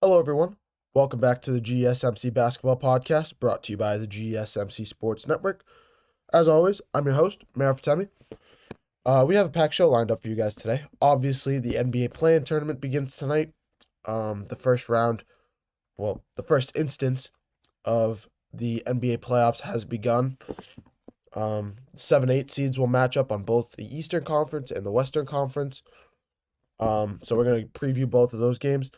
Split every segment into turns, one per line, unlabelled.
Hello, everyone. Welcome back to the GSMC Basketball Podcast, brought to you by the GSMC Sports Network. As always, I'm your host, Mehrob Fatemi. We have a packed show lined up for you guys today. Obviously, the NBA play-in tournament begins tonight. The first round, the first instance of the NBA playoffs has begun. 7-8 seeds will match up on both the Eastern Conference and the Western Conference. So we're going to preview both of those games.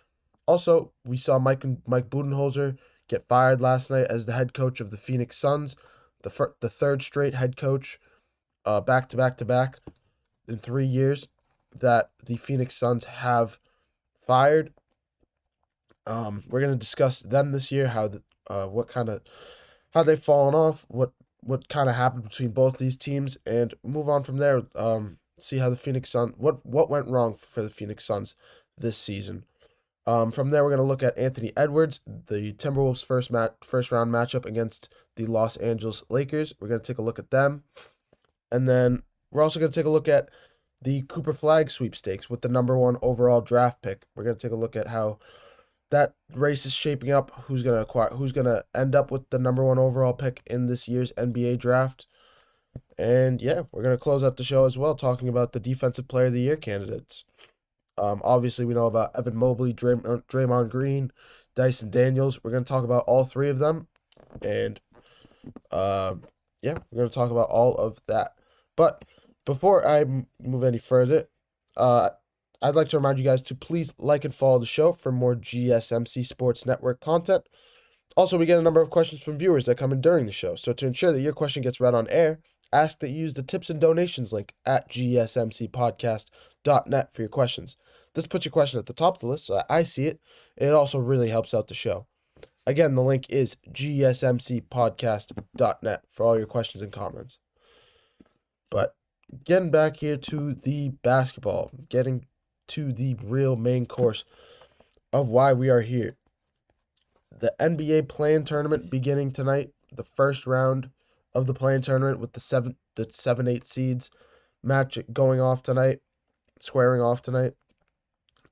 Also, we saw Mike Budenholzer get fired last night as the head coach of the Phoenix Suns, the third straight head coach, back to back in 3 years that the Phoenix Suns have fired. We're gonna discuss them this year, how they've fallen off, what kind of happened between both these teams, and move on from there. See how the Phoenix Suns what went wrong for the Phoenix Suns this season. From there, we're going to look at Anthony Edwards, the Timberwolves' first round matchup against the Los Angeles Lakers. We're going to take a look at them. And then we're also going to take a look at the Cooper Flag sweepstakes with the number one overall draft pick. We're going to take a look at how that race is shaping up, who's going to end up with the number one overall pick in this year's NBA draft. And yeah, we're going to close out the show as well, talking about the Defensive Player of the Year candidates. Obviously, we know about Evan Mobley, Draymond Green, Dyson Daniels. We're going to talk about all three of them. And, we're going to talk about all of that. But before I move any further, I'd like to remind you guys to please like and follow the show for more GSMC Sports Network content. Also, we get a number of questions from viewers that come in during the show. So to ensure that your question gets read on air, ask that you use the tips and donations link at gsmcpodcast.net for your questions. This puts your question at the top of the list so that I see it, and it also really helps out the show. Again, the link is gsmcpodcast.net for all your questions and comments. But getting back here to the basketball, getting to the real main course of why we are here. The NBA play-in tournament beginning tonight, the first round of the play-in tournament with the 7-8 seeds match squaring off tonight.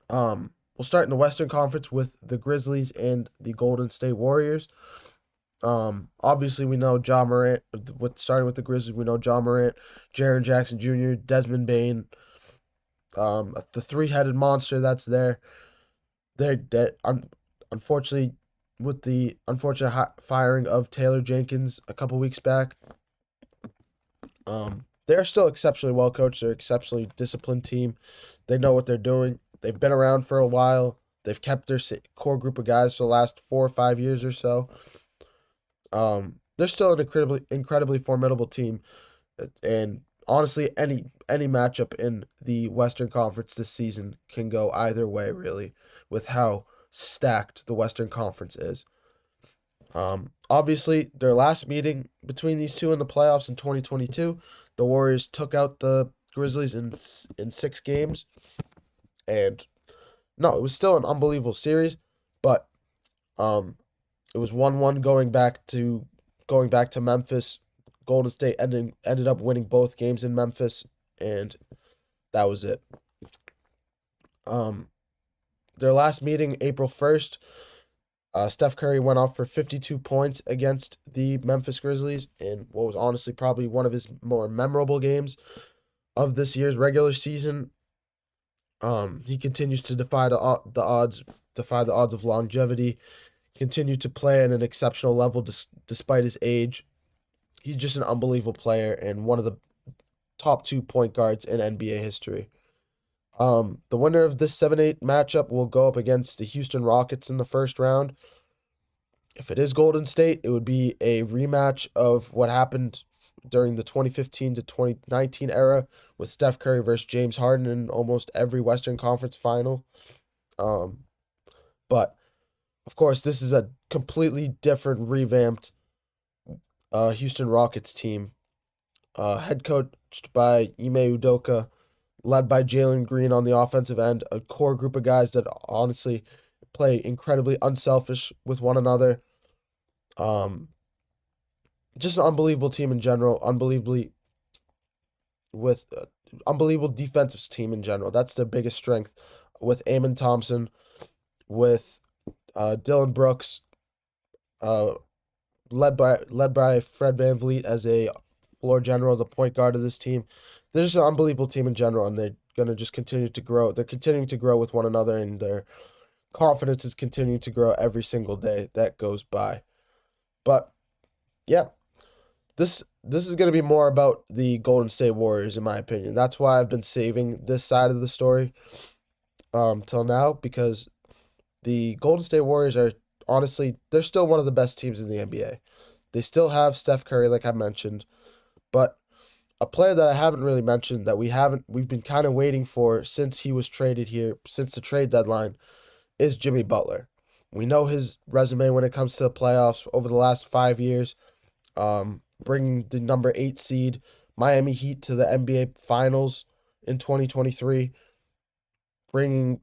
We'll start in the Western Conference with the Grizzlies and the Golden State Warriors. Obviously we know Ja Morant. Starting with the Grizzlies, we know Ja Morant, Jaren Jackson Jr., Desmond Bane, the three-headed monster that's there. Unfortunately, with the unfortunate firing of Taylor Jenkins a couple weeks back, they're still exceptionally well coached. They're an exceptionally disciplined team. They know what they're doing. They've been around for a while. They've kept their core group of guys for the last 4 or 5 years or so. They're still an incredibly formidable team, and honestly, any matchup in the Western Conference this season can go either way, really, with how stacked the Western Conference is. Obviously, their last meeting between these two in the playoffs in 2022, the Warriors took out the Grizzlies in 6 games. And no, it was still an unbelievable series, but it was 1-1 going back to Memphis. Golden State ended up winning both games in Memphis, and that was it. Their last meeting, April 1st, Steph Curry went off for 52 points against the Memphis Grizzlies in what was honestly probably one of his more memorable games of this year's regular season. He continues to defy the odds of longevity, continue to play at an exceptional level despite his age. He's just an unbelievable player and one of the top 2 point guards in NBA history. The winner of this 7-8 matchup will go up against the Houston Rockets in the first round. If it is Golden State, it would be a rematch of what happened during the 2015 to 2019 era with Steph Curry versus James Harden in almost every Western Conference final. But, of course, this is a completely different, revamped Houston Rockets team, head coached by Ime Udoka, led by Jalen Green on the offensive end, a core group of guys that honestly play incredibly unselfish with one another. Just an unbelievable team in general, unbelievable defensive team in general. That's their biggest strength, with Amen Thompson, with Dylan Brooks, uh, led by Fred VanVleet as a floor general, the point guard of this team. They're just an unbelievable team in general, and they're gonna just continue to grow. They're continuing to grow with one another, and their confidence is continuing to grow every single day that goes by. But yeah, this is gonna be more about the Golden State Warriors, in my opinion. That's why I've been saving this side of the story till now, because the Golden State Warriors are honestly, they're still one of the best teams in the NBA. They still have Steph Curry, like I mentioned, but a player that I haven't really mentioned that we've been kind of waiting for since he was traded here, since the trade deadline, is Jimmy Butler. We know his resume when it comes to the playoffs over the last 5 years, bringing the number 8 seed Miami Heat to the NBA Finals in 2023, bringing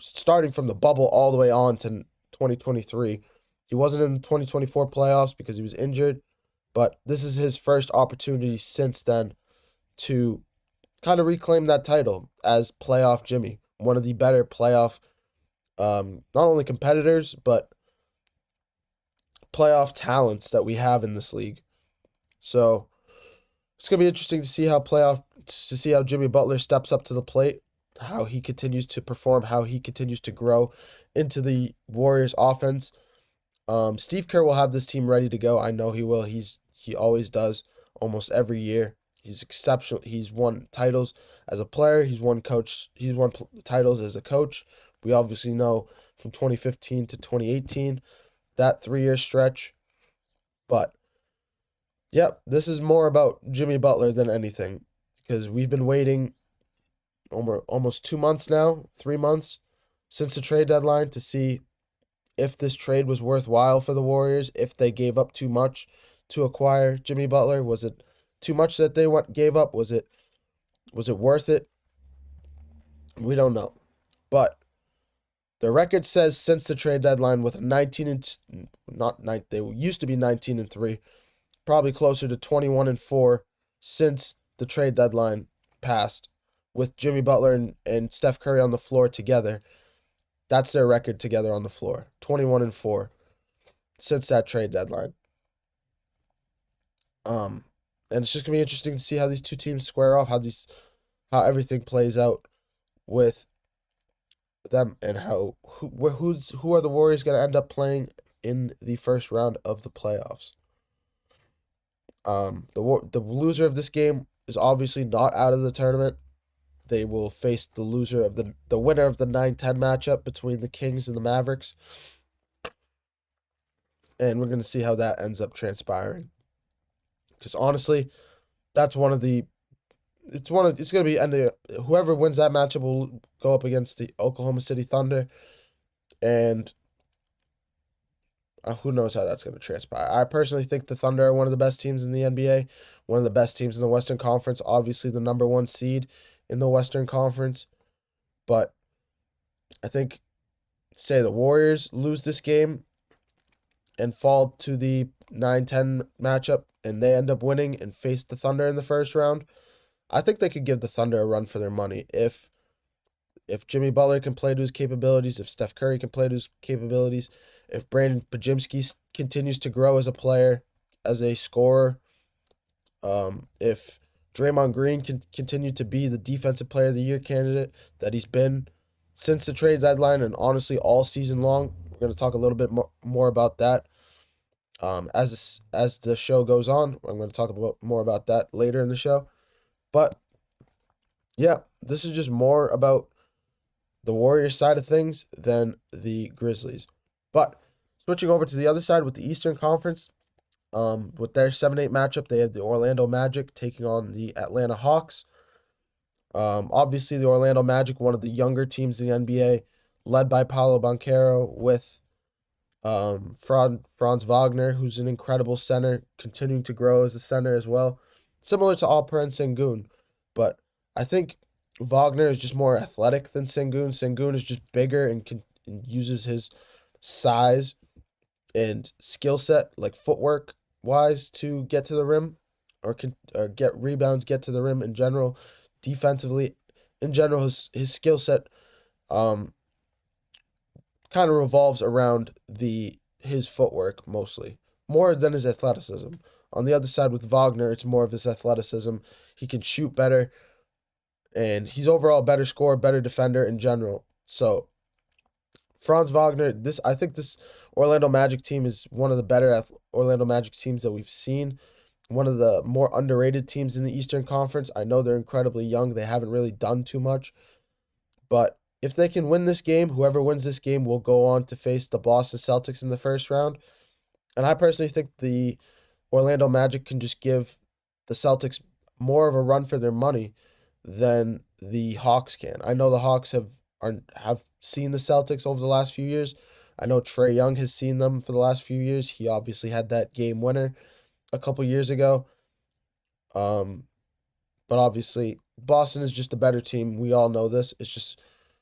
starting from the bubble all the way on to 2023. He wasn't in the 2024 playoffs because he was injured, but this is his first opportunity since then to kind of reclaim that title as playoff Jimmy, one of the better playoff, not only competitors, but playoff talents that we have in this league. So it's gonna be interesting to see how Jimmy Butler steps up to the plate, how he continues to perform, how he continues to grow into the Warriors offense. Steve Kerr will have this team ready to go. I know he will. He always does almost every year. He's exceptional. He's won titles as a player. He's won titles as a coach. We obviously know from 2015 to 2018, that 3-year stretch. But yep, this is more about Jimmy Butler than anything, because we've been waiting almost 2 months now, 3 months since the trade deadline to see if this trade was worthwhile for the Warriors, if they gave up too much to acquire Jimmy Butler. Was it too much that they gave up? Was it worth it? We don't know. But the record says since the trade deadline with 19 and not 9, they used to be 19-3, probably closer to 21-4 since the trade deadline passed, with Jimmy Butler and Steph Curry on the floor together. That's their record together on the floor, 21-4 since that trade deadline. And it's just gonna be interesting to see how these two teams square off, how everything plays out with them, and who are the Warriors gonna end up playing in the first round of the playoffs. The loser of this game is obviously not out of the tournament. They will face the loser of the winner of the 9-10 matchup between the Kings and the Mavericks. And we're going to see how that ends up transpiring. Because honestly, that's it's going to be whoever wins that matchup will go up against the Oklahoma City Thunder, and who knows how that's going to transpire. I personally think the Thunder are one of the best teams in the NBA, one of the best teams in the Western Conference, obviously the number 1 seed in the Western Conference. But I think, say the Warriors lose this game and fall to the 9-10 matchup, and they end up winning and face the Thunder in the first round, I think they could give the Thunder a run for their money. If Jimmy Butler can play to his capabilities, if Steph Curry can play to his capabilities, if Brandon Pajimski continues to grow as a player, as a scorer, if Draymond Green can continue to be the Defensive Player of the Year candidate that he's been since the trade deadline and honestly all season long. We're going to talk a little bit more about that as the show goes on. I'm going to talk more about that later in the show. But yeah, this is just more about the Warriors side of things than the Grizzlies. But switching over to the other side with the Eastern Conference, with their 7-8 matchup, they have the Orlando Magic taking on the Atlanta Hawks. Obviously, the Orlando Magic, one of the younger teams in the NBA, led by Paolo Banchero, with Franz Wagner, who's an incredible center, continuing to grow as a center as well, similar to Alperen Sengun. But I think Wagner is just more athletic than Sengun. Sengun is just bigger and uses his size and skill set, like footwork wise, to get to the rim or get rebounds, get to the rim in general. Defensively, in general, his skill set kind of revolves around his footwork mostly, more than his athleticism. On the other side with Wagner, it's more of his athleticism. He can shoot better, and he's overall a better scorer, better defender in general. So Franz Wagner, I think this Orlando Magic team is one of the better Orlando Magic teams that we've seen. One of the more underrated teams in the Eastern Conference. I know they're incredibly young. They haven't really done too much. But if they can win this game, whoever wins this game will go on to face the Boston Celtics in the first round. And I personally think the Orlando Magic can just give the Celtics more of a run for their money than the Hawks can. I know the Hawks have seen the Celtics over the last few years. I know Trae Young has seen them for the last few years. He obviously had that game winner a couple years ago. But obviously, Boston is just a better team. We all know this. It's just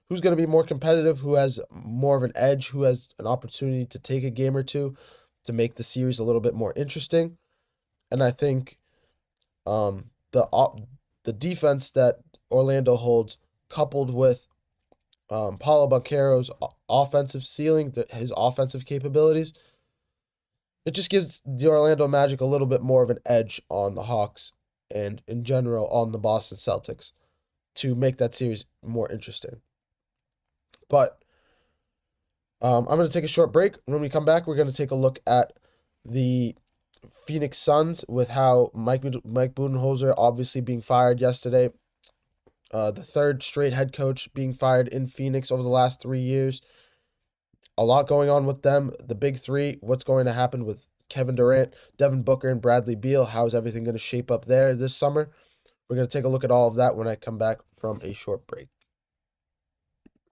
who's going to be more competitive, who has more of an edge, who has an opportunity to take a game or two to make the series a little bit more interesting. And I think the defense that Orlando holds, coupled with Paulo Banchero's offensive ceiling, his offensive capabilities, it just gives the Orlando Magic a little bit more of an edge on the Hawks and in general on the Boston Celtics to make that series more interesting. But I'm going to take a short break. When we come back, we're going to take a look at the Phoenix Suns with how Mike Budenholzer obviously being fired yesterday. The third straight head coach being fired in Phoenix over the last 3 years. A lot going on with them. The big three, what's going to happen with Kevin Durant, Devin Booker, and Bradley Beal. How is everything going to shape up there this summer? We're going to take a look at all of that when I come back from a short break.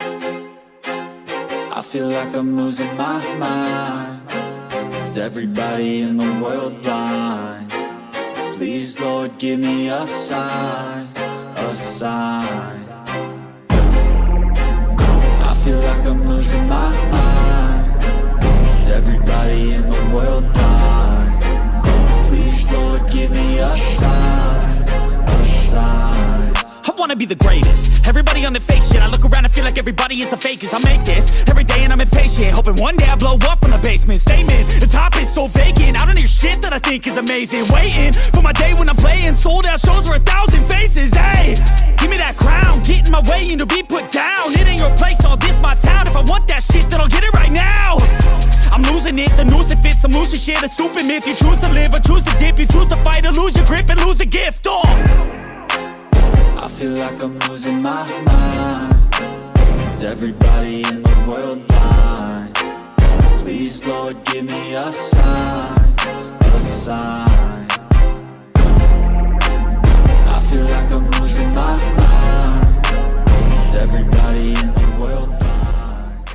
I feel like I'm losing my mind. Is everybody in the world blind? Please, Lord, give me a sign, a sign. I feel like I'm losing my mind. Is everybody in the world blind? Please, Lord, give me a sign, a sign.
I wanna be the greatest. Everybody on the fake shit. I look around and feel like everybody is the fakest. I make this every day and I'm impatient, hoping one day I blow up from the basement. Statement, the top is so vacant. I don't hear shit that I think is amazing. Waiting for my day when I'm playing sold out shows for 1,000 faces. Hey, give me that crown, get in my way and to be put down. It ain't your place, all this my town. If I want that shit, then I'll get it right now. I'm losing it, the noose it fits. I'm losing shit, a stupid myth. You choose to live or choose to dip. You choose to fight or lose your grip and lose a gift.
I feel like I'm losing my mind. Is everybody in the world blind? Please, Lord, give me a sign, a sign. I feel like I'm losing my mind. Is everybody in the world blind?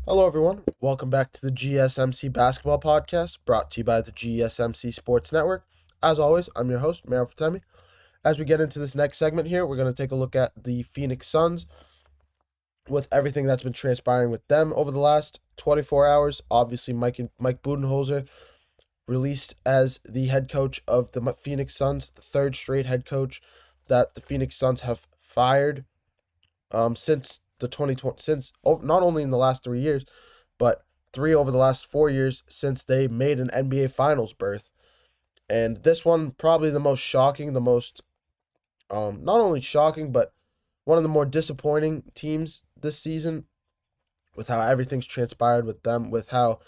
Hello, everyone. Welcome back to the GSMC Basketball Podcast, brought to you by the GSMC Sports Network. As always, I'm your host, Mehrob Fatemi. As we get into this next segment here, we're going to take a look at the Phoenix Suns with everything that's been transpiring with them over the last 24 hours. Obviously, Mike Budenholzer released as the head coach of the Phoenix Suns, the third straight head coach that the Phoenix Suns have fired since not only in the last 3 years, but 3 over the last 4 years since they made an NBA Finals berth. And this one, probably the most shocking, the most, not only shocking, but one of the more disappointing teams this season with how everything's transpired with them, with how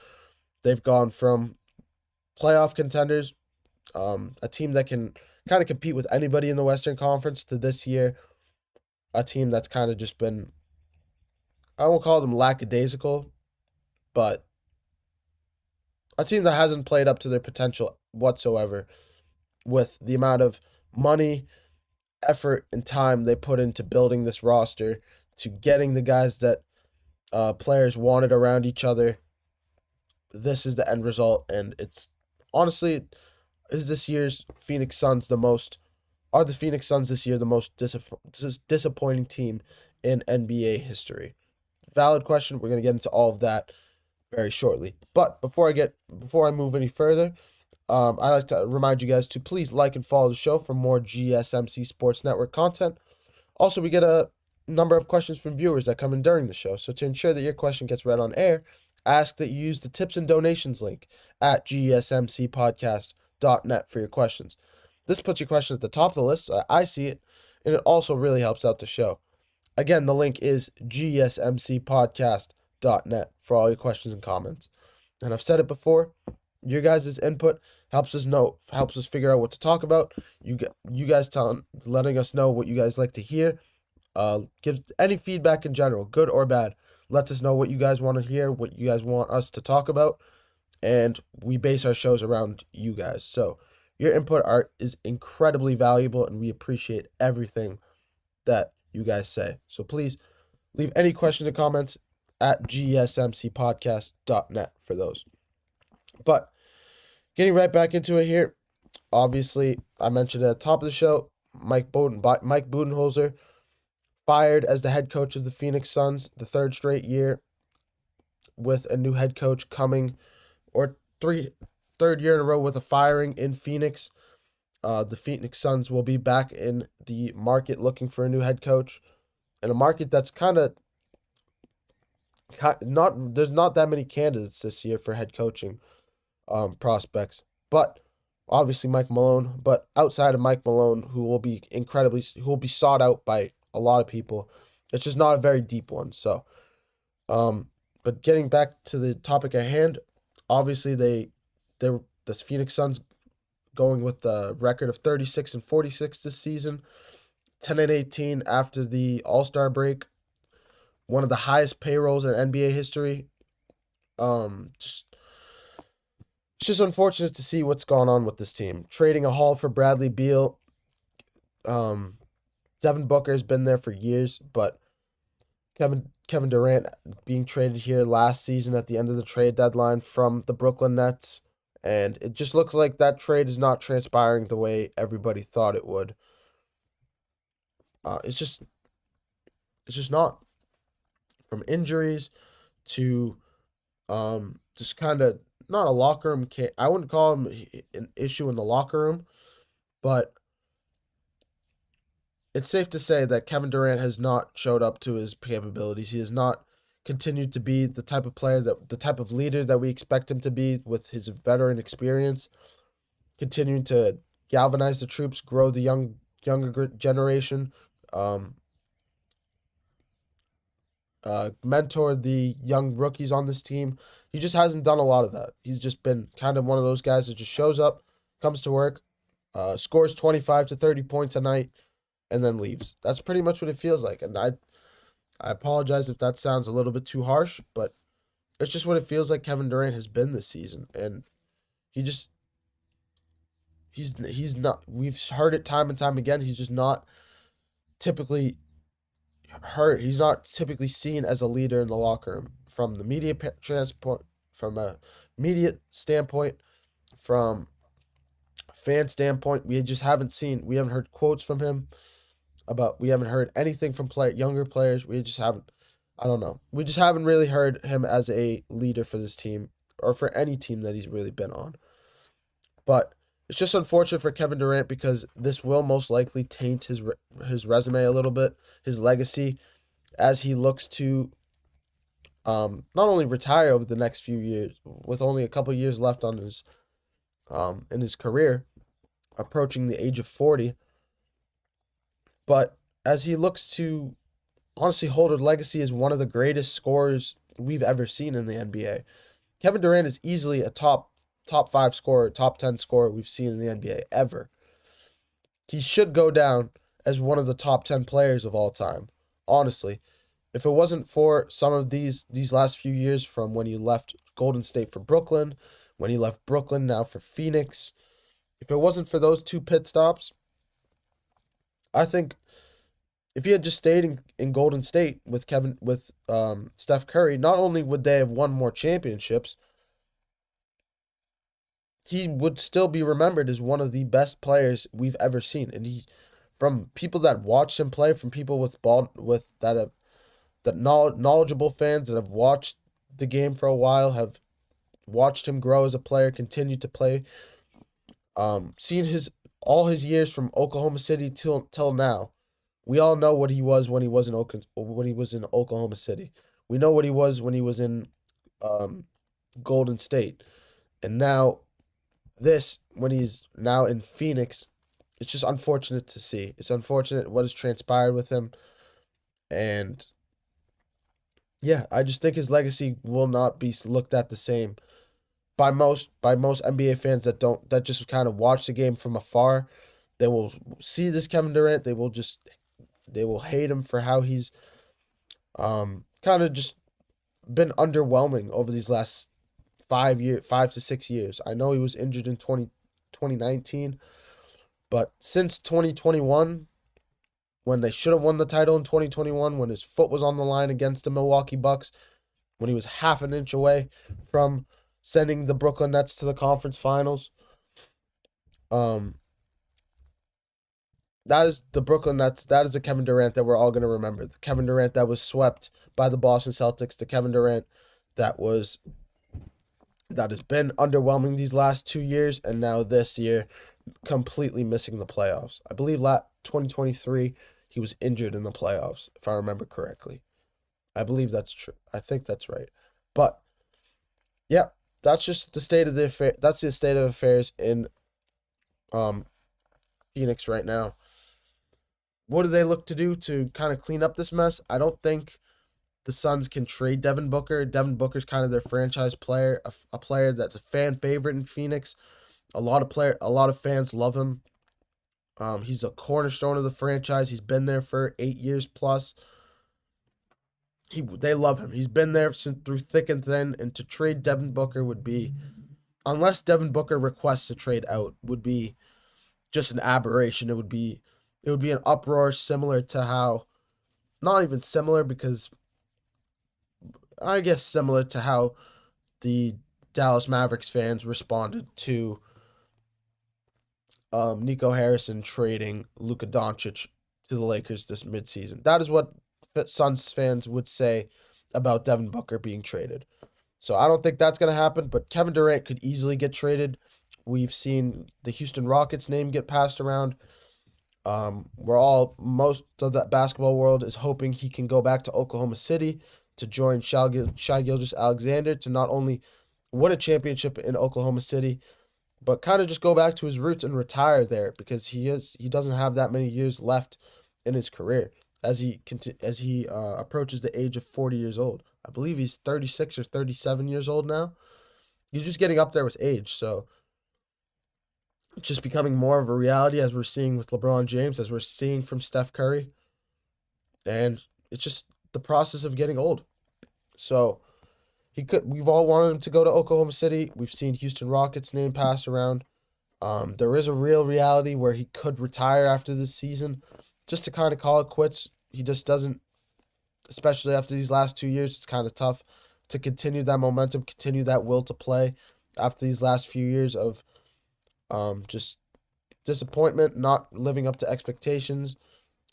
they've gone from playoff contenders, a team that can kind of compete with anybody in the Western Conference, to this year, a team that's kind of just been, I won't call them lackadaisical, but a team that hasn't played up to their potential whatsoever with the amount of money, effort, and time they put into building this roster, to getting the guys that players wanted around each other. This is the end result, and it's honestly, is this year's Phoenix Suns are the Phoenix Suns this year the most disappointing team in NBA history? Valid question. We're going to get into all of that very shortly. But before I move any further, I'd like to remind you guys to please like and follow the show for more GSMC Sports Network content. Also, we get a number of questions from viewers that come in during the show. So to ensure that your question gets read on air, I ask that you use the tips and donations link at gsmcpodcast.net for your questions. This puts your question at the top of the list so I see it, and it also really helps out the show. Again, the link is gsmcpodcast.net for all your questions and comments. And I've said it before, your guys' input helps us figure out what to talk about. You guys letting us know what you guys like to hear. Give any feedback in general, good or bad. Lets us know what you guys want to hear, what you guys want us to talk about, and we base our shows around you guys. So your input is incredibly valuable, and we appreciate everything that you guys say. So please leave any questions or comments at gsmcpodcast.net for those. But getting right back into it here, obviously, I mentioned at the top of the show, Mike Budenholzer fired as the head coach of the Phoenix Suns, the third straight year with a new head coach coming, or third year in a row with a firing in Phoenix. The Phoenix Suns will be back in the market looking for a new head coach, in a market that's there's not that many candidates this year for head coaching prospects, but obviously Mike Malone. But outside of Mike Malone, who will be sought out by a lot of people, it's just not a very deep one. So, but getting back to the topic at hand, obviously the Phoenix Suns going with a record of 36-46 this season, 10-18 after the All-Star break, one of the highest payrolls in NBA history. It's just unfortunate to see what's going on with this team. Trading a haul for Bradley Beal. Devin Booker's been there for years, but Kevin Durant being traded here last season at the end of the trade deadline from the Brooklyn Nets, and it just looks like that trade is not transpiring the way everybody thought it would. It's just not. From injuries to just kind of not a locker room. I wouldn't call him an issue in the locker room, but it's safe to say that Kevin Durant has not showed up to his capabilities. He has not continued to be the type of player, the type of leader that we expect him to be with his veteran experience, continuing to galvanize the troops, grow the younger generation, mentor the young rookies on this team. He just hasn't done a lot of that. He's just been kind of one of those guys that just shows up, comes to work, scores 25 to 30 points a night, and then leaves. That's pretty much what it feels like. And I apologize if that sounds a little bit too harsh, but it's just what it feels like Kevin Durant has been this season. And he's not, we've heard it time and time again, he's just not typically hurt. He's not typically seen as a leader in the locker room from the media standpoint, from a media standpoint, from a fan standpoint. We haven't heard quotes from him we haven't heard anything from younger players. We just haven't really heard him as a leader for this team or for any team that he's really been on. But it's just unfortunate for Kevin Durant because this will most likely taint his resume a little bit, his legacy, as he looks to not only retire over the next few years, with only a couple years left on his in his career, approaching the age of 40, but as he looks to honestly hold a legacy as one of the greatest scorers we've ever seen in the NBA. Kevin Durant is easily a top 5 scorer, top 10 scorer we've seen in the NBA ever. He should go down as one of the top 10 players of all time. Honestly, if it wasn't for some of these last few years, from when he left Golden State for Brooklyn, when he left Brooklyn now for Phoenix, if it wasn't for those 2 pit stops, I think if he had just stayed in Golden State with Steph Curry, not only would they have won more championships, he would still be remembered as one of the best players we've ever seen. And from people that watched him play, from people knowledgeable fans that have watched the game for a while, have watched him grow as a player, continue to play, seen all his years from Oklahoma City till now, We all know what he was when he was in Oklahoma City. We know what he was when he was in Golden State. And now when he's now in Phoenix, it's just unfortunate to see. It's unfortunate what has transpired with him. And yeah, I just think his legacy will not be looked at the same by most NBA fans that just kind of watch the game from afar. They will see this Kevin Durant. They will hate him for how he's kind of just been underwhelming over these last 5 to 6 years. I know he was injured in 2019, but since 2021, when they should have won the title in 2021, when his foot was on the line against the Milwaukee Bucks, when he was half an inch away from sending the Brooklyn Nets to the conference finals, that is the Brooklyn Nets. That is the Kevin Durant that we're all going to remember. The Kevin Durant that was swept by the Boston Celtics. The Kevin Durant that has been underwhelming these last 2 years, and now this year, completely missing the playoffs. I believe 2023, he was injured in the playoffs, if I remember correctly. I believe that's true. I think that's right. But yeah, that's just the state of the affair. That's the state of affairs in Phoenix right now. What do they look to do to kind of clean up this mess? I don't think the Suns can trade Devin Booker. Devin Booker's kind of their franchise player, a player that's a fan favorite in Phoenix. A lot of fans love him. He's a cornerstone of the franchise. He's been there for 8 years plus. They love him. He's been there through thick and thin, and to trade Devin Booker would be, unless Devin Booker requests a trade out, would be just an aberration. It would be an uproar similar to how, not even similar because I guess similar to how the Dallas Mavericks fans responded to Nico Harrison trading Luka Doncic to the Lakers this midseason. That is what Suns fans would say about Devin Booker being traded. So I don't think that's going to happen, but Kevin Durant could easily get traded. We've seen the Houston Rockets name get passed around. Most of that basketball world is hoping he can go back to Oklahoma City to join Shai Gilgeous-Alexander to not only win a championship in Oklahoma City, but kind of just go back to his roots and retire there, because he doesn't have that many years left in his career as he approaches the age of 40 years old. I believe he's 36 or 37 years old now. He's just getting up there with age, so it's just becoming more of a reality, as we're seeing with LeBron James, as we're seeing from Steph Curry, and it's just the process of getting old. So we've all wanted him to go to Oklahoma City. We've seen Houston Rockets name passed around. There is a real reality where he could retire after this season, just to kind of call it quits. He just doesn't, especially after these last 2 years. It's kind of tough to continue that momentum, continue that will to play after these last few years of just disappointment, not living up to expectations,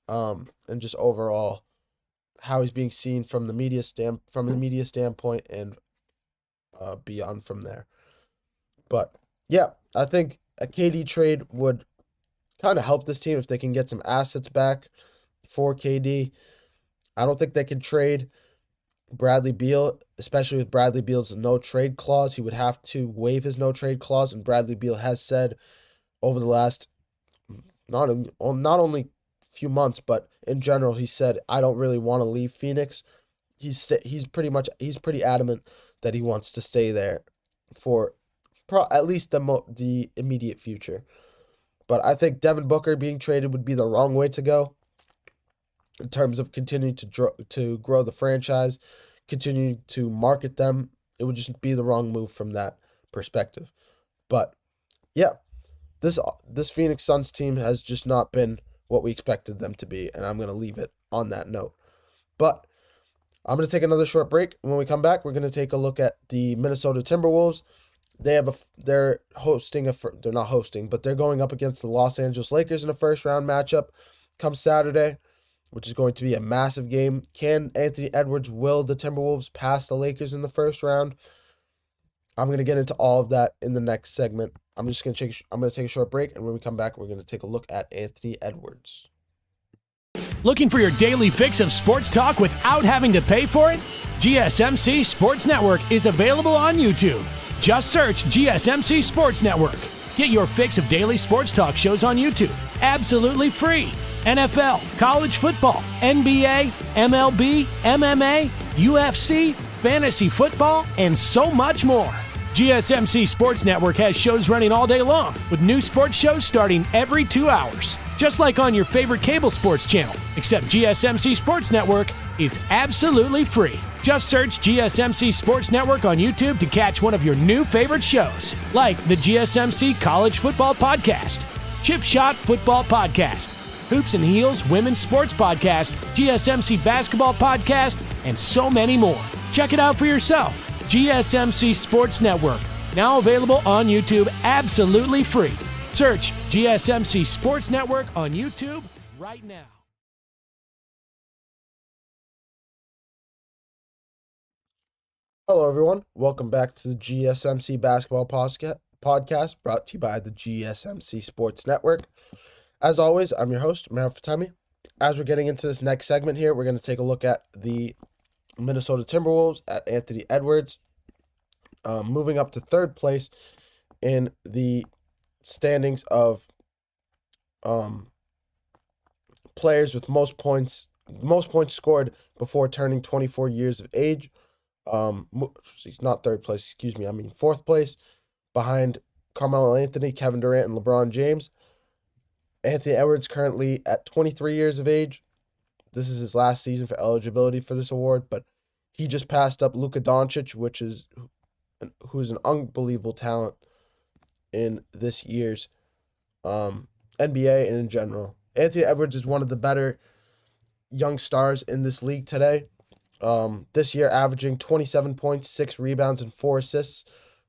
and just overall how he's being seen from the media standpoint and beyond from there. But yeah, I think a KD trade would kind of help this team if they can get some assets back for KD. I don't think they can trade Bradley Beal, especially with Bradley Beal's no trade clause. He would have to waive his no trade clause, and Bradley Beal has said over the last not only few months, but in general, he said, I don't really want to leave Phoenix. He's pretty adamant that he wants to stay there for at least the immediate future. But I think Devin Booker being traded would be the wrong way to go in terms of continuing to grow the franchise, continuing to market them. It would just be the wrong move from that perspective. But yeah, this Phoenix Suns team has just not been what we expected them to be, and I'm going to leave it on that note. But I'm going to take another short break. When we come back, we're going to take a look at the Minnesota Timberwolves. They're not hosting, but they're going up against the Los Angeles Lakers in a first-round matchup come Saturday, which is going to be a massive game. Can Anthony Edwards will the Timberwolves pass the Lakers in the first round? I'm going to get into all of that in the next segment. I'm going to take a short break, and when we come back, we're going to take a look at Anthony Edwards.
Looking for your daily fix of sports talk without having to pay for it? GSMC Sports Network is available on YouTube. Just search GSMC Sports Network. Get your fix of daily sports talk shows on YouTube, absolutely free. NFL, college football, NBA, MLB, MMA, UFC, fantasy football, and so much more. GSMC Sports Network has shows running all day long, with new sports shows starting every 2 hours. Just like on your favorite cable sports channel, except GSMC Sports Network is absolutely free. Just search GSMC Sports Network on YouTube to catch one of your new favorite shows, like the GSMC College Football Podcast, Chip Shot Football Podcast, Hoops and Heels Women's Sports Podcast, GSMC Basketball Podcast, and so many more. Check it out for yourself. GSMC Sports Network, now available on YouTube absolutely free. Search GSMC Sports Network on YouTube right now.
Hello, everyone. Welcome back to the GSMC Basketball Podcast, brought to you by the GSMC Sports Network. As always, I'm your host, Mehrob Fatemi. As we're getting into this next segment here, we're going to take a look at the Minnesota Timberwolves at Anthony Edwards, moving up to third place in the standings of players with most points scored before turning 24 years of age. Not third place, I mean fourth place, behind Carmelo Anthony, Kevin Durant, and LeBron James. Anthony Edwards currently at 23 years of age. This is his last season for eligibility for this award, but he just passed up Luka Doncic, who's an unbelievable talent in this year's NBA and in general. Anthony Edwards is one of the better young stars in this league today. This year averaging 27 points, 6 rebounds, and 4 assists,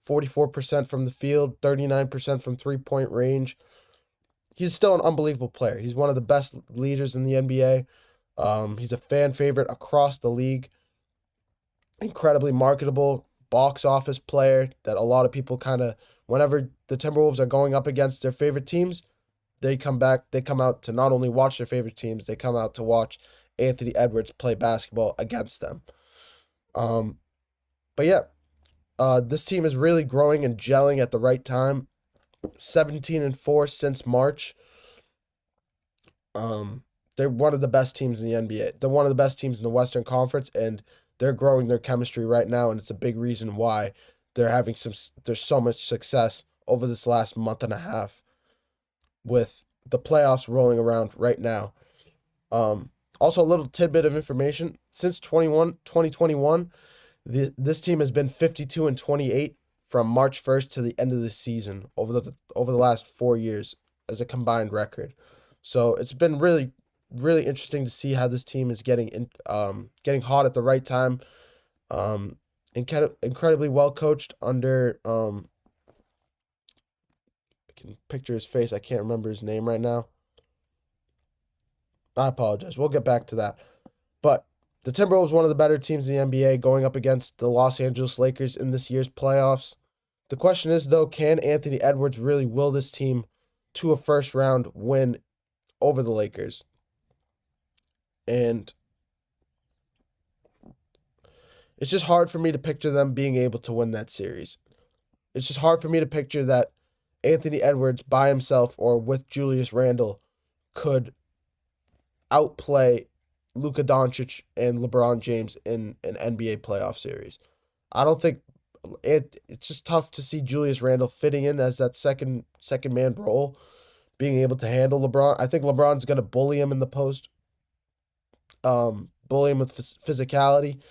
44% from the field, 39% from three-point range. He's still an unbelievable player. He's one of the best leaders in the NBA. He's a fan favorite across the league. Incredibly marketable, box office player that a lot of people whenever the Timberwolves are going up against their favorite teams, they come out to not only watch their favorite teams, they come out to watch Anthony Edwards play basketball against them. This team is really growing and gelling at the right time. 17-4 since March. They're one of the best teams in the NBA. They're one of the best teams in the Western Conference, and they're growing their chemistry right now, and it's a big reason why there's so much success over this last month and a half with the playoffs rolling around right now. Also, a little tidbit of information. Since 2021, this team has been 52-28 from March 1st to the end of the season over the last 4 years as a combined record. So it's been really, really interesting to see how this team is getting hot at the right time. Incredibly well coached under I can picture his face. I can't remember his name right now. I apologize. We'll get back to that. But the Timberwolves, one of the better teams in the NBA, going up against the Los Angeles Lakers in this year's playoffs. The question is, though, can Anthony Edwards really will this team to a first-round win over the Lakers? And it's just hard for me to picture them being able to win that series. It's just hard for me to picture that Anthony Edwards by himself or with Julius Randle could outplay Luka Doncic and LeBron James in an NBA playoff series. I don't think it's just tough to see Julius Randle fitting in as that second man role, being able to handle LeBron. I think LeBron's going to bully him in the post, bully him with physicality.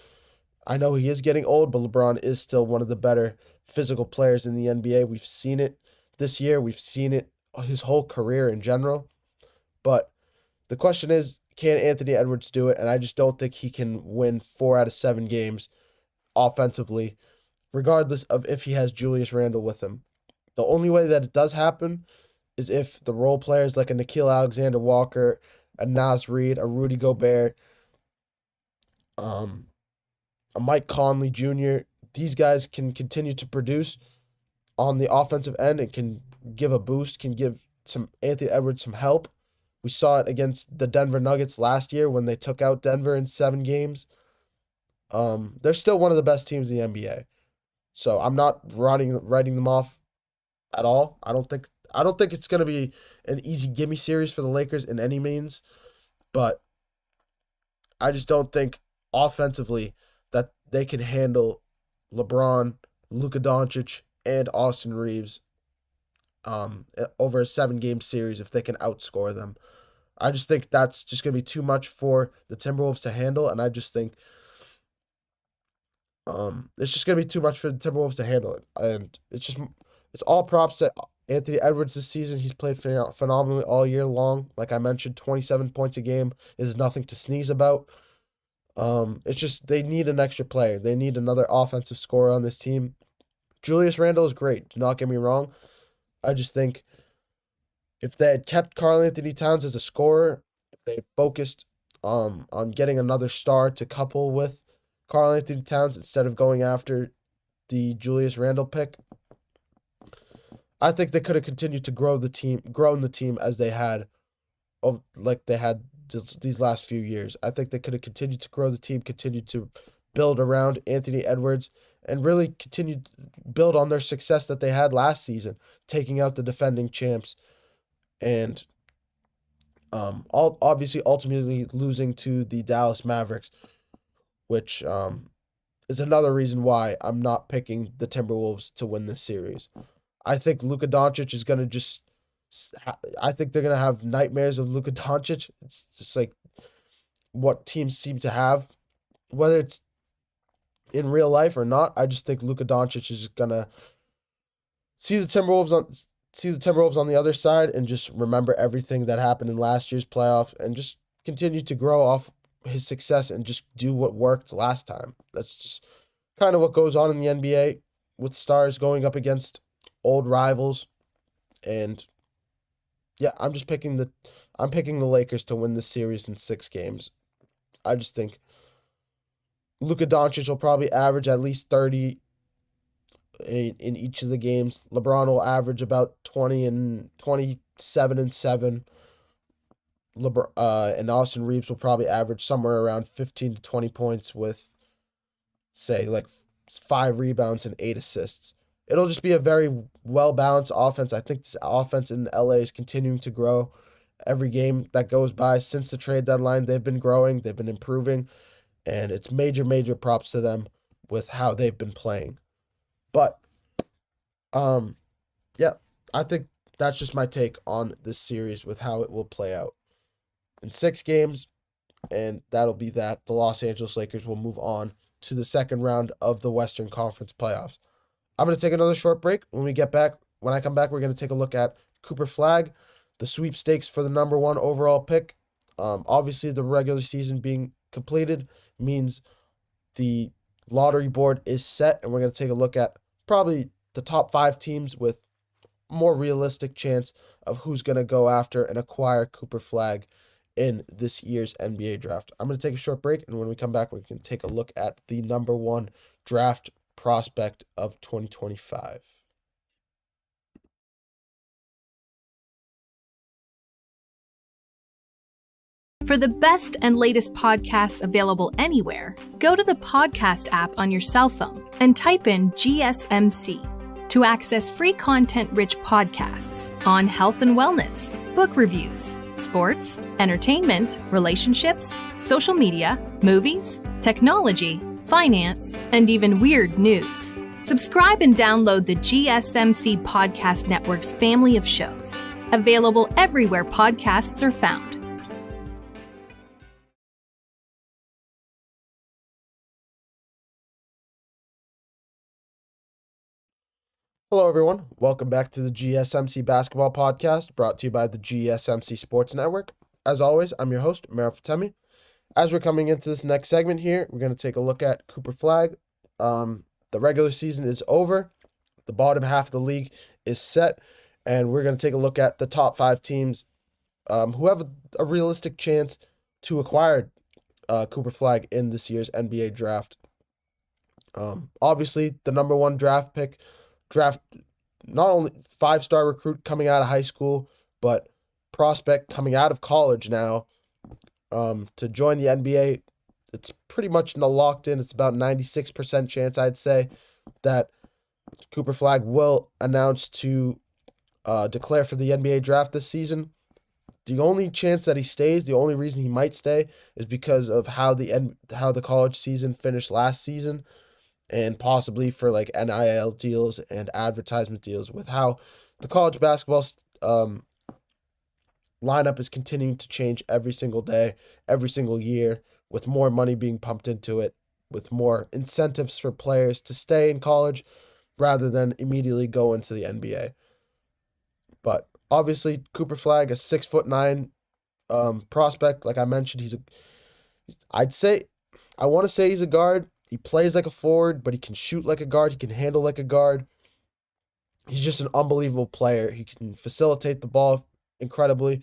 I know he is getting old, but LeBron is still one of the better physical players in the NBA. We've seen it this year. We've seen it his whole career in general. But the question is, can Anthony Edwards do it? And I just don't think he can win 4 out of 7 games offensively, regardless of if he has Julius Randle with him. The only way that it does happen is if the role players like a Nickeil Alexander-Walker, a Naz Reid, a Rudy Gobert, a Mike Conley Jr., these guys can continue to produce on the offensive end and can give a boost, can give some Anthony Edwards some help We saw it against the Denver Nuggets last year when they took out Denver in 7 games. They're still one of the best teams in the NBA. So I'm not writing them off at all. I don't think it's going to be an easy gimme series for the Lakers in any means, but I just don't think offensively that they can handle LeBron, Luka Doncic, and Austin Reeves over a 7-game series if they can outscore them. I just think that's just going to be too much for the Timberwolves to handle, and I just think it's just going to be too much for the Timberwolves to handle it. And it's all props to Anthony Edwards this season. He's played phenomenally all year long. Like I mentioned, 27 points a game is nothing to sneeze about. It's just they need an extra player. They need another offensive scorer on this team. Julius Randle is great. Do not get me wrong. I just think if they had kept Karl-Anthony Towns as a scorer, if they had focused on getting another star to couple with Karl-Anthony Towns instead of going after the Julius Randle pick, I think they could have continued to grown the team as they had, these last few years. I think they could have continued to grow the team, continued to build around Anthony Edwards, and really continued to build on their success that they had last season, taking out the defending champs, and obviously ultimately losing to the Dallas Mavericks, which is another reason why I'm not picking the Timberwolves to win this series. I think Luka Doncic is going to I think they're going to have nightmares of Luka Doncic. It's just like what teams seem to have, whether it's in real life or not. I just think Luka Doncic is going to see the Timberwolves on the other side and just remember everything that happened in last year's playoffs and just continue to grow off his success and just do what worked last time. That's just kind of what goes on in the NBA with stars going up against old rivals. And yeah, I'm picking the Lakers to win this series in 6 games. I just think Luka Doncic will probably average at least 30 in each of the games. LeBron will average about 27 and 7. And Austin Reeves will probably average somewhere around 15 to 20 points with, say, like 5 rebounds and 8 assists. It'll just be a very well-balanced offense. I think this offense in LA is continuing to grow. Every game that goes by since the trade deadline, they've been growing, they've been improving, and it's major props to them with how they've been playing. But, yeah, I think that's just my take on this series with how it will play out. In 6 games, and that'll be that. The Los Angeles Lakers will move on to the second round of the Western Conference playoffs. I'm going to take another short break. When I come back, we're going to take a look at Cooper Flagg, the sweepstakes for the number 1 overall pick. Obviously, the regular season being completed means the lottery board is set, and we're going to take a look at probably the top 5 teams with more realistic chance of who's going to go after and acquire Cooper Flagg in this year's NBA draft. I'm going to take a short break, and when we come back, we can take a look at the number 1 draft prospect of 2025.
For the best and latest podcasts available anywhere, go to the podcast app on your cell phone and type in GSMC to access free content-rich podcasts on health and wellness, book reviews, sports, entertainment, relationships, social media, movies, technology, finance, and even weird news. Subscribe and download the GSMC Podcast Network's family of shows, available everywhere podcasts are found.
Hello, everyone. Welcome back to the GSMC Basketball Podcast, brought to you by the GSMC Sports Network. As always, I'm your host, Mehrob Fatemi. As we're coming into this next segment here, we're going to take a look at Cooper Flagg. The regular season is over. The bottom half of the league is set. And we're going to take a look at the top 5 teams who have a realistic chance to acquire Cooper Flagg in this year's NBA draft. Obviously, the number 1 draft not only 5-star recruit coming out of high school, but prospect coming out of college now to join the NBA. It's pretty much locked in. It's about 96% chance, I'd say, that Cooper Flagg will announce to declare for the NBA draft this season. The only chance that he stays, the only reason he might stay, is because of how the college season finished last season, and possibly for like NIL deals and advertisement deals with how the college basketball lineup is continuing to change every single day, every single year, with more money being pumped into it, with more incentives for players to stay in college rather than immediately go into the NBA. But obviously, Cooper Flagg, a 6'9" prospect, like I mentioned, I want to say he's a guard. He plays like a forward, but he can shoot like a guard. He can handle like a guard. He's just an unbelievable player. He can facilitate the ball incredibly.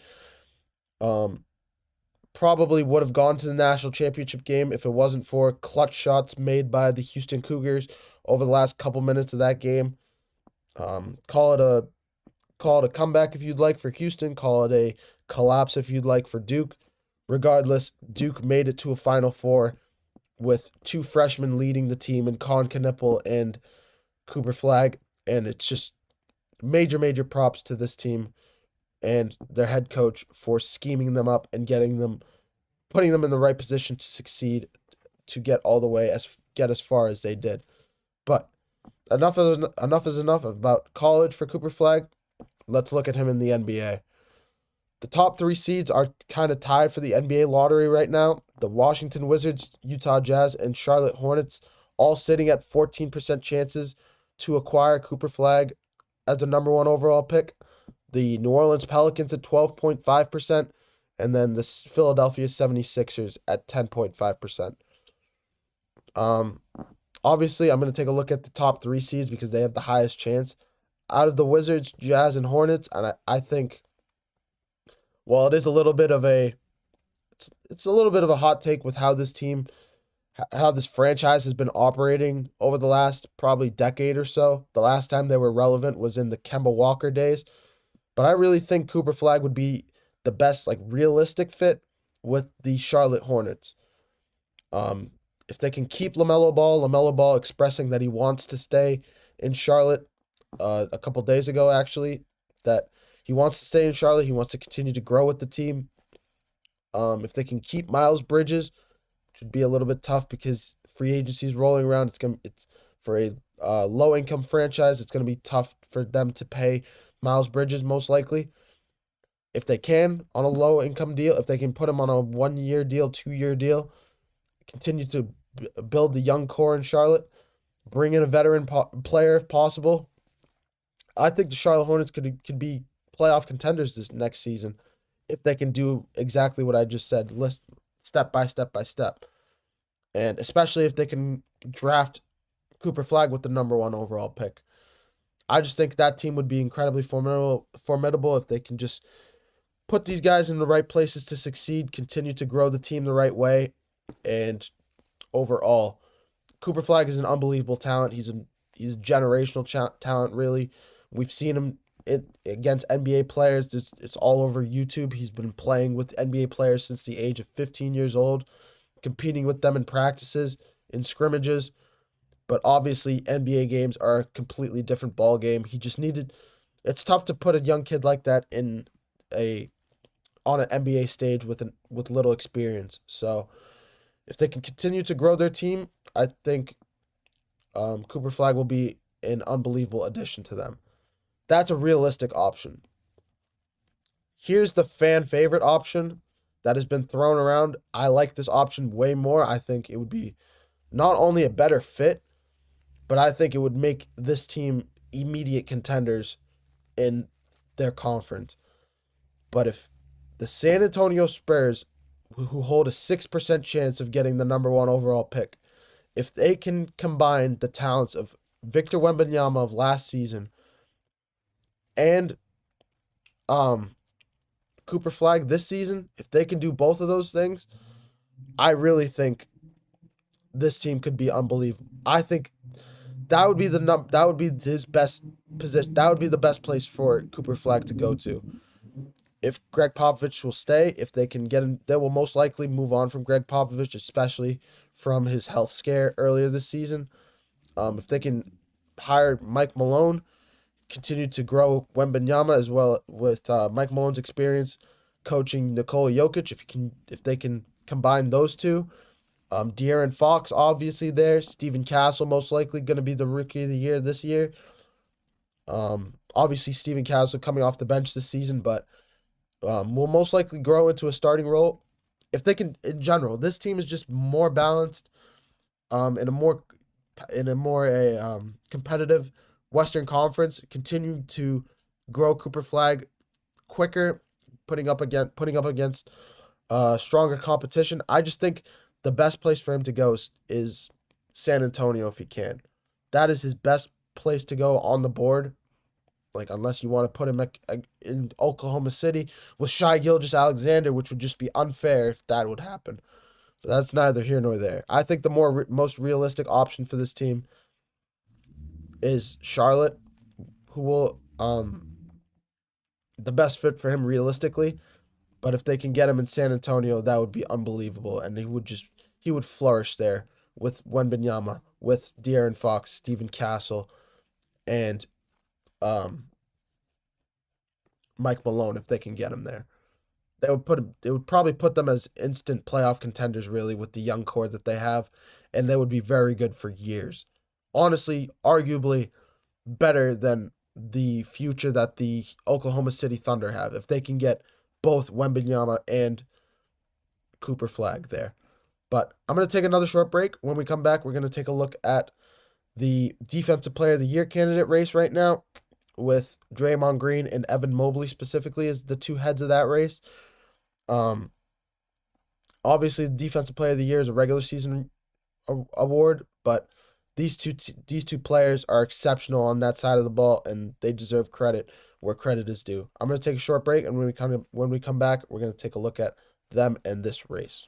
Probably would have gone to the national championship game if it wasn't for clutch shots made by the Houston Cougars over the last couple minutes of that game. Call it a comeback if you'd like for Houston. Call it a collapse if you'd like for Duke. Regardless, Duke made it to a Final Four with two freshmen leading the team in Con Knipple and Cooper Flagg. And it's just major props to this team and their head coach for scheming them up and putting them in the right position to succeed, to get all the way, get as far as they did. But enough is enough about college for Cooper Flagg. Let's look at him in the NBA. The top 3 seeds are kind of tied for the NBA lottery right now. The Washington Wizards, Utah Jazz, and Charlotte Hornets all sitting at 14% chances to acquire Cooper Flagg as the number 1 overall pick. The New Orleans Pelicans at 12.5%, and then the Philadelphia 76ers at 10.5%. Obviously, I'm going to take a look at the top 3 seeds because they have the highest chance. Out of the Wizards, Jazz, and Hornets, and I think, while it is a little bit of a hot take with how this franchise has been operating over the last probably decade or so. The last time they were relevant was in the Kemba Walker days. But I really think Cooper Flagg would be the best, realistic fit with the Charlotte Hornets. If they can keep LaMelo Ball expressing that he wants to stay in Charlotte a couple days ago, actually, that he wants to stay in Charlotte. He wants to continue to grow with the team. If they can keep Miles Bridges, which would be a little bit tough because free agency is rolling around. It's for a low-income franchise. It's going to be tough for them to pay Miles Bridges, most likely. If they can, on a low-income deal, if they can put him on a 1-year deal, 2-year deal, continue to build the young core in Charlotte, bring in a veteran player if possible, I think the Charlotte Hornets could be playoff contenders this next season if they can do exactly what I just said, list step by step by step. And especially if they can draft Cooper Flagg with the number 1 overall pick. I just think that team would be incredibly formidable if they can just put these guys in the right places to succeed, continue to grow the team the right way, and overall, Cooper Flagg is an unbelievable talent. He's a generational talent, really. We've seen him against NBA players. It's all over YouTube. He's been playing with NBA players since the age of 15 years old, competing with them in practices, in scrimmages. But obviously, NBA games are a completely different ball game. It's tough to put a young kid like that on an NBA stage with little experience. So if they can continue to grow their team, I think Cooper Flagg will be an unbelievable addition to them. That's a realistic option. Here's the fan favorite option that has been thrown around. I like this option way more. I think it would be not only a better fit, but I think it would make this team immediate contenders in their conference. But if the San Antonio Spurs, who hold a 6% chance of getting the number 1 overall pick, if they can combine the talents of Victor Wembanyama of last season and Cooper Flagg this season, if they can do both of those things, I really think this team could be unbelievable. I think that would be his best position. That would be the best place for Cooper Flagg to go to. if Greg Popovich will stay. If they can get him, they will most likely move on from Greg Popovich, especially from his health scare earlier this season. If they can hire Mike Malone, continue to grow Wembanyama as well with Mike Malone's experience coaching Nikola Jokic. If they can combine those two, De'Aaron Fox obviously there. Stephen Castle most likely going to be the rookie of the year this year. Obviously Stephen Castle coming off the bench this season, but will most likely grow into a starting role. If they can, in general, this team is just more balanced, in a more competitive Western Conference, continuing to grow Cooper Flag quicker, putting up against stronger competition. I just think the best place for him to go is San Antonio if he can. That is his best place to go on the board. Like, unless you want to put him in Oklahoma City with Shai Gilgeous-Alexander, which would just be unfair if that would happen. But that's neither here nor there. I think the most realistic option for this team is Charlotte, who will the best fit for him realistically. But if they can get him in San Antonio, that would be unbelievable, and he would flourish there with Wembanyama, with De'Aaron Fox, Stephen Castle, and Mike Malone. If they can get him there, they would probably put them as instant playoff contenders, really, with the young core that they have, and they would be very good for years. Honestly, arguably better than the future that the Oklahoma City Thunder have if they can get both Wembanyama and Cooper Flag there. But I'm going to take another short break. When we come back, we're going to take a look at the Defensive Player of the Year candidate race right now, with Draymond Green and Evan Mobley specifically as the two heads of that race. Obviously, the Defensive Player of the Year is a regular season award, but these two players are exceptional on that side of the ball, and they deserve credit where credit is due. I'm going to take a short break, and when we come back, we're going to take a look at them and this race.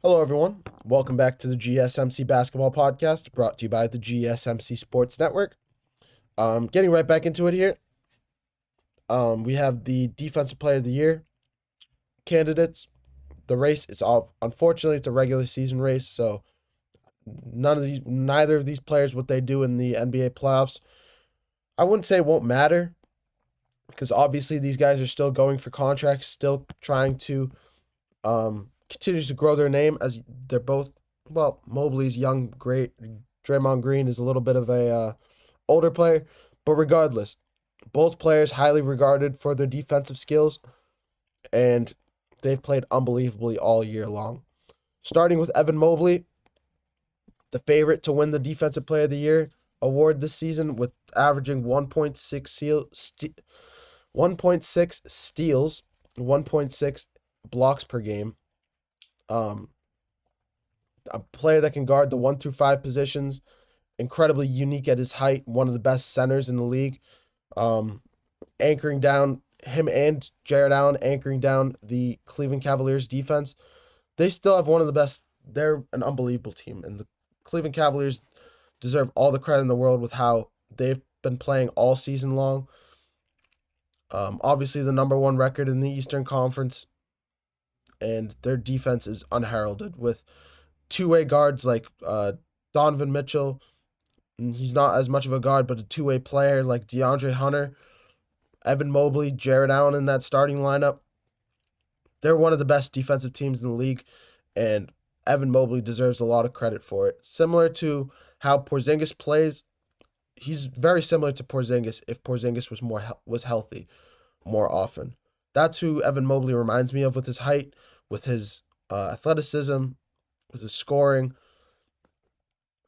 Hello, everyone. Welcome back to the GSMC Basketball Podcast, brought to you by the GSMC Sports Network. Getting right back into it here. We have the Defensive Player of the Year candidates. The race is unfortunately, it's a regular season race, so neither of these players, what they do in the NBA playoffs, I wouldn't say it won't matter, because obviously these guys are still going for contracts, still trying to continues to grow their name, as they're both, well, Mobley's young, great. Draymond Green is a little bit of a older player. But regardless, both players highly regarded for their defensive skills, and they've played unbelievably all year long. Starting with Evan Mobley, the favorite to win the Defensive Player of the Year award this season, with averaging 1.6 steals, 1.6 blocks per game. A player that can guard the 1 through 5 positions, incredibly unique at his height, one of the best centers in the league. Anchoring down him and Jared Allen, anchoring down the Cleveland Cavaliers defense. They still have one of the best. They're an unbelievable team, and the Cleveland Cavaliers deserve all the credit in the world with how they've been playing all season long. Obviously the number one record in the Eastern Conference, and their defense is unheralded with two-way guards like Donovan Mitchell. He's not as much of a guard, but a two-way player like DeAndre Hunter, Evan Mobley, Jared Allen in that starting lineup. They're one of the best defensive teams in the league, and Evan Mobley deserves a lot of credit for it. Similar to how Porzingis plays, he's very similar to Porzingis if Porzingis was healthy more often. That's who Evan Mobley reminds me of with his height, with his athleticism, with his scoring.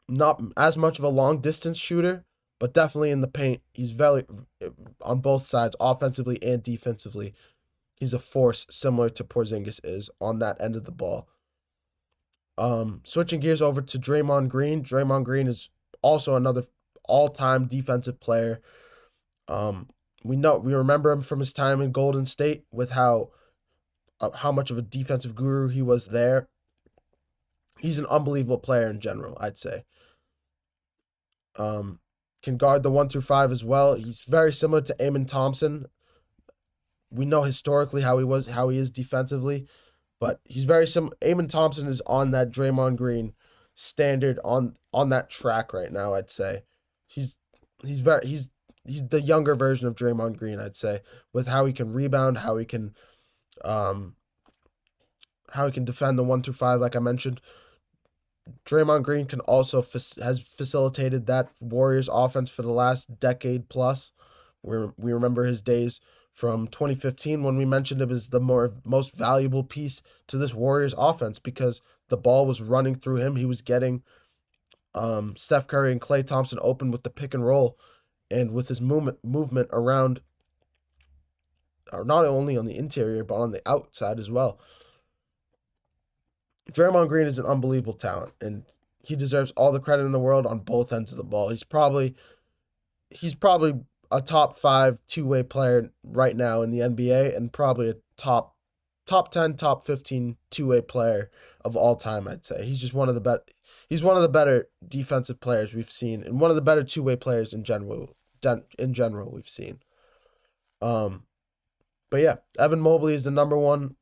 Not as much of a long distance shooter, but definitely in the paint. He's very on both sides, offensively and defensively. He's a force similar to Porzingis is on that end of the ball. Switching gears over to Draymond Green. Draymond Green is also another all-time defensive player. We remember him from his time in Golden State with how much of a defensive guru he was there. He's an unbelievable player in general, I'd say. Can guard the 1 through 5 as well. He's very similar to Amen Thompson. We know historically how he is defensively, but he's very similar. Amen Thompson is on that Draymond Green standard on that track right now, I'd say. He's the younger version of Draymond Green, I'd say, with how he can rebound, how he can defend the 1 through 5, like I mentioned. Draymond Green can also has facilitated that Warriors offense for the last decade plus. We remember his days from 2015 when we mentioned him as the most valuable piece to this Warriors offense because the ball was running through him. He was getting Steph Curry and Klay Thompson open with the pick and roll, and with his movement around, not only on the interior but on the outside as well. Draymond Green is an unbelievable talent, and he deserves all the credit in the world on both ends of the ball. He's probably a top 5 two-way player right now in the NBA, and probably a top 10, top 15 two-way player of all time, I'd say. He's just one of the better defensive players we've seen, and one of the better two-way players in general we've seen. But yeah, Evan Mobley is the number one,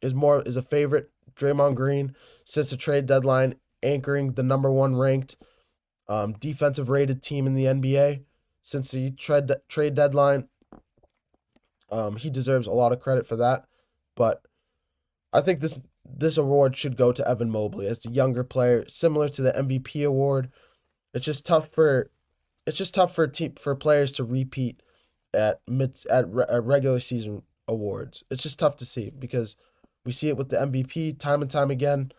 is a favorite. Draymond Green, since the trade deadline, anchoring the number 1 ranked defensive rated team in the NBA since the trade deadline. He deserves a lot of credit for that. But I think this award should go to Evan Mobley as the younger player, similar to the MVP award. It's just tough for players to repeat at regular season awards. It's just tough to see because we see it with the MVP time and time again.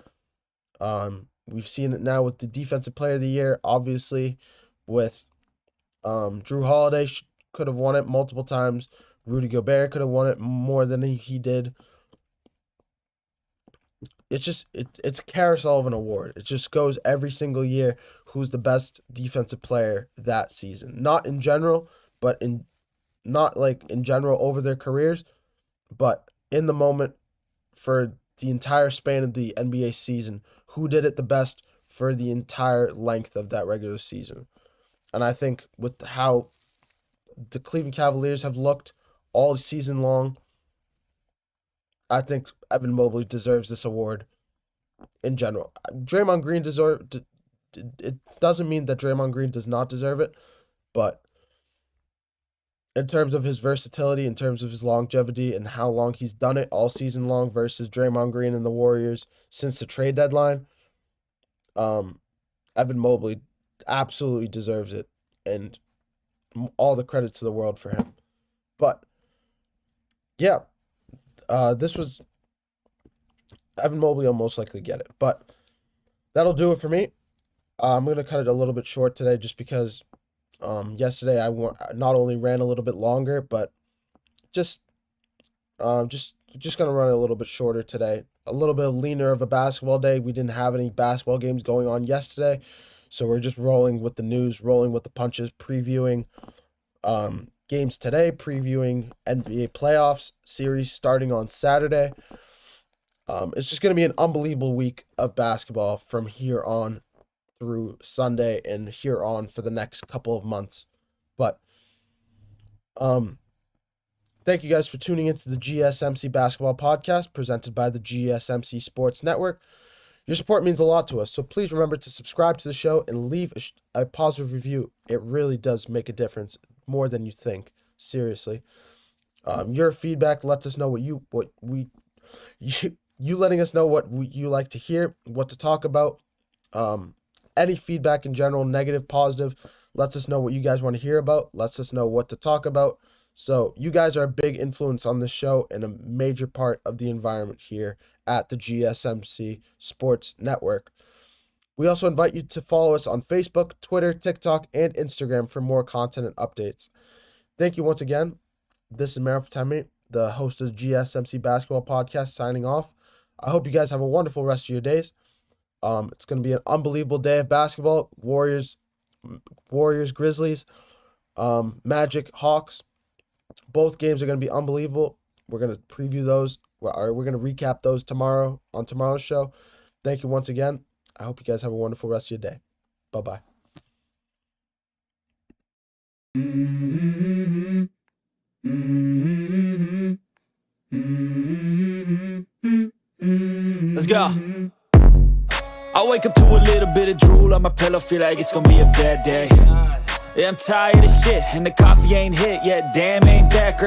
We've seen it now with the Defensive Player of the Year, obviously, with Drew Holiday could have won it multiple times. Rudy Gobert could have won it more than he did. It's a carousel of an award. It just goes every single year who's the best defensive player that season. Not in general, but not like in general over their careers, but in the moment for the entire span of the NBA season, who did it the best for the entire length of that regular season. And I think with how the Cleveland Cavaliers have looked all season long, I think Evan Mobley deserves this award in general. Draymond Green it doesn't mean that Draymond Green does not deserve it, but in terms of his versatility, in terms of his longevity, and how long he's done it all season long versus Draymond Green and the Warriors since the trade deadline, Evan Mobley absolutely deserves it, and all the credit to the world for him. But yeah, this was Evan Mobley will most likely get it, but that'll do it for me. I'm going to cut it a little bit short today just because yesterday I not only ran a little bit longer, but just going to run it a little bit shorter today. A little bit leaner of a basketball day. We didn't have any basketball games going on yesterday, so we're just rolling with the news, rolling with the punches, previewing games today, previewing NBA playoffs series starting on Saturday. It's just going to be an unbelievable week of basketball from here on through Sunday and here on for the next couple of months. But thank you guys for tuning into the GSMC Basketball Podcast presented by the GSMC Sports Network. Your support means a lot to us, so please remember to subscribe to the show and leave a positive review. It really does make a difference, more than you think. Seriously. Your feedback lets us know what you letting us know what you like to hear, what to talk about. Any feedback in general, negative, positive, lets us know what you guys want to hear about, lets us know what to talk about. So you guys are a big influence on this show and a major part of the environment here at the GSMC Sports Network. We also invite you to follow us on Facebook, Twitter, TikTok, and Instagram for more content and updates. Thank you once again. This is Mehrob Fatemi, the host of the GSMC Basketball Podcast, signing off. I hope you guys have a wonderful rest of your days. It's going to be an unbelievable day of basketball. Warriors, Grizzlies, Magic, Hawks. Both games are going to be unbelievable. We're going to preview those. We're going to recap those tomorrow on tomorrow's show. Thank you once again. I hope you guys have a wonderful rest of your day. Bye-bye.
Let's go. I wake up to a little bit of drool on my pillow, feel like it's gonna be a bad day. Yeah, I'm tired of shit, and the coffee ain't hit yet, damn ain't that great.